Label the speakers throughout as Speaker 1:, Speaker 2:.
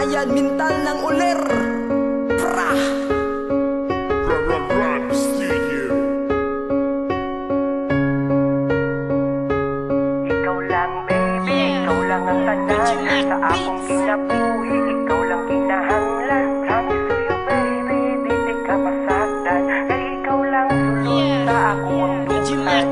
Speaker 1: Ryan Mintal ng Uler. Pra!
Speaker 2: Ikaw lang baby, ikaw lang ang tanan sa akong kinabuhi, ikaw lang kinahanglan. Promise to you baby, di ka masaktan, kay ikaw lang sulod sa akong duhan.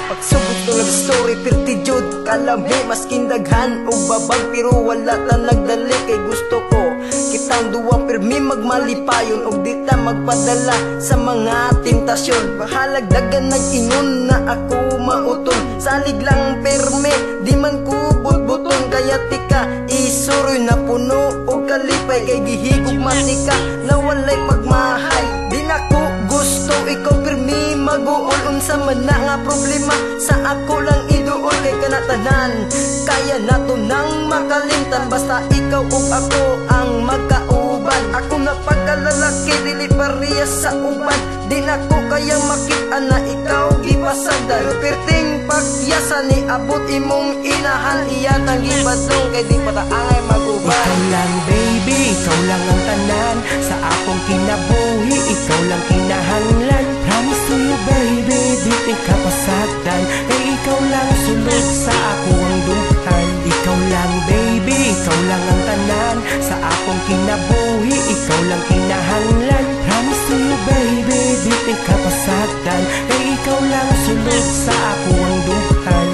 Speaker 1: Pagsubok ng love story, pertijud kalami, maskin daghan ug babag, pero wala ta nagdali. Kay gusto ko kitang duwa pirmi magmalipayon, ug di ta magpadala sa mga tentasyon. Bahalag dagan nag-ingon na ako mauton, salig lang perme di man ko butbuton. Kaya tika isuroy na puno o kalipay, kay gihigog matika na walay pagmahay. Di na ko gusto ikaw pirmi mag-uol, unsa man na nga problema sa ako lang iduol. Kay kanatanan kaya nato nang makalimtan, basta ikaw ug ako ang magkauban. Ako na pagkalalaki dili parehas sa uban, di na ko kayang makita na ikaw gipasagdan. Perting pagyasa ni abot imong inahan, iyan ang gibadlong kay di pataangay mag-uban.
Speaker 2: Ikaw lang baby, ikaw lang ang tanan sa akong kinabuhi, ikaw lang kinahanglan. Promise to you baby, di ka pasagdan, kay ikaw lang sulod sa akong duhan. Ikaw lang baby, ikaw lang ang tanan sa akong kinabuhi, ikaw lang kinahanglan. Promise to you baby, di ka pasagdan, kay ikaw lang sulod sa akong duhan.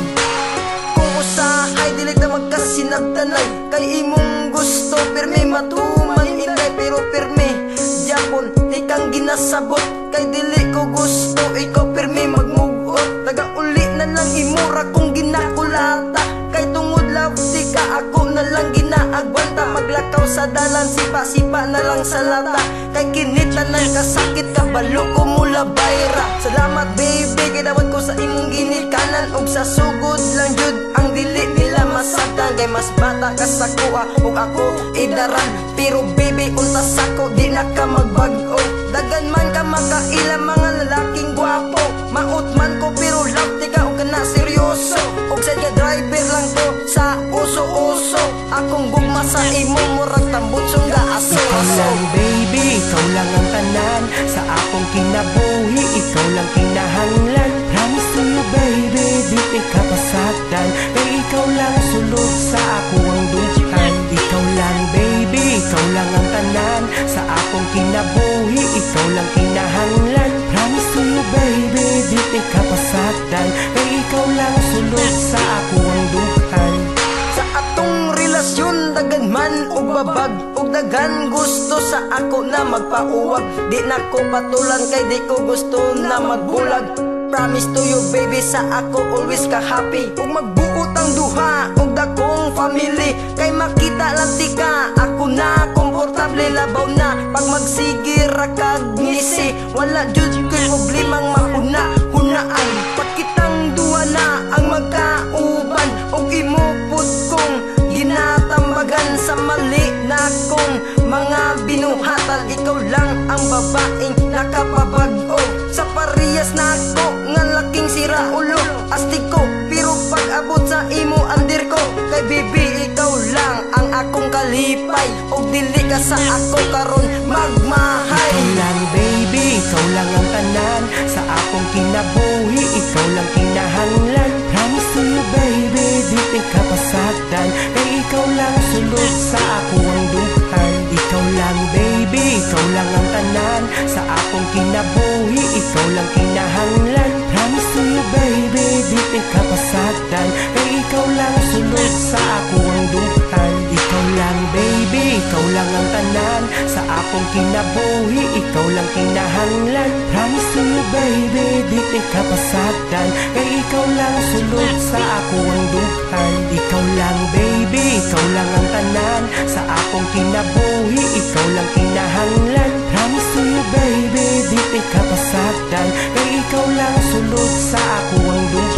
Speaker 1: Kung usahay dili ta magkasinabtanay, kay imong gusto pirmi matuman inday, pero pirmi japon di kang ginasabot. Kay dili ko gusto ikaw pirmi magmugot, taga uli na lang imura kung ginakulata. Kay tungod love di ka ako na lang ginaagwanta, maglakaw sa dalan sipa-sipa na lang sa lata. Kay kinita ng kasakit kabalo ko mula bayra. Salamat baby kay dapat ko sa imong ginikanan, ug sa sugod lang jud ang dili nila masaktan. Kay mas bata ka sa kuha ug ako idaran, pero baby unta sako di na ka magbag-o. Dagan man ka makailang mga lalaking gwapo, maot man ko pero love di ka ug kana seryoso. Og sa driver lang to sa uso-uso, akong gugma sa imo murag tambutsong gaaso.
Speaker 2: Ikaw lang baby, ikaw lang ang tanan sa akong kinabuhi, ikaw lang kinahanglan. Promise to you baby, di ka pasagdan, kay ikaw lang sulod sa akong duhan. Ikaw lang baby, ikaw lang ang tanan sa akong kinabuhi, ikaw lang kinahanglan. Promise to you baby, di ka pasagdan, kay ikaw lang sulod sa akong duhan.
Speaker 1: Sa atong relasyon dagan man ug babag, ug dagan gusto sa ako na magpauwag. Di na ko patulan kay di ko gusto na magbulag. Promise to you baby sa ako always ka happy, ug magbuot ang duha ug dakong family. Kay makita lang tika ako na komportable, labaw na pag magsigir kag ngisi. Wala jud ko'y problemang mahuna-hunaan, pakitang duha na ang magkauban. ug imupod kong ginatambagan sa mali na kong mga binuhatal. Ikaw lang ang babaeng nakapabag-o sa parehas na ako nga laking sira ulo. Astig ko pero pag-abot sa imo andir ko. Kay baby ikaw lang ang akong kalipay, ug dili ka sa ako karon magmahay.
Speaker 2: Ikaw lang baby, ikaw lang ang tanan sa akong kinabuhi, ikaw lang kinahanglan. Promise to you baby, di ka pasaktan, kay ikaw lang sulod sa akong duhan. Ikaw lang baby, ikaw lang ang tanan sa akong kinabuhi, ikaw lang kinahanglan. Promise to you baby, di ka pasaktan, kay ikaw lang sulod sa akong duhan. Ikaw lang baby, ikaw lang ang tanan sa akong kinabuhi, ikaw lang kinahanglan. Promise to you baby, di ka pasaktan, kay ikaw lang sulod sa akong duhan. Ikaw lang baby, ikaw lang ang tanan sa akong kinabuhi, ikaw lang kinahanglan. Promise to you baby, di ka pasaktan, kay ikaw lang sulod sa akong duhan.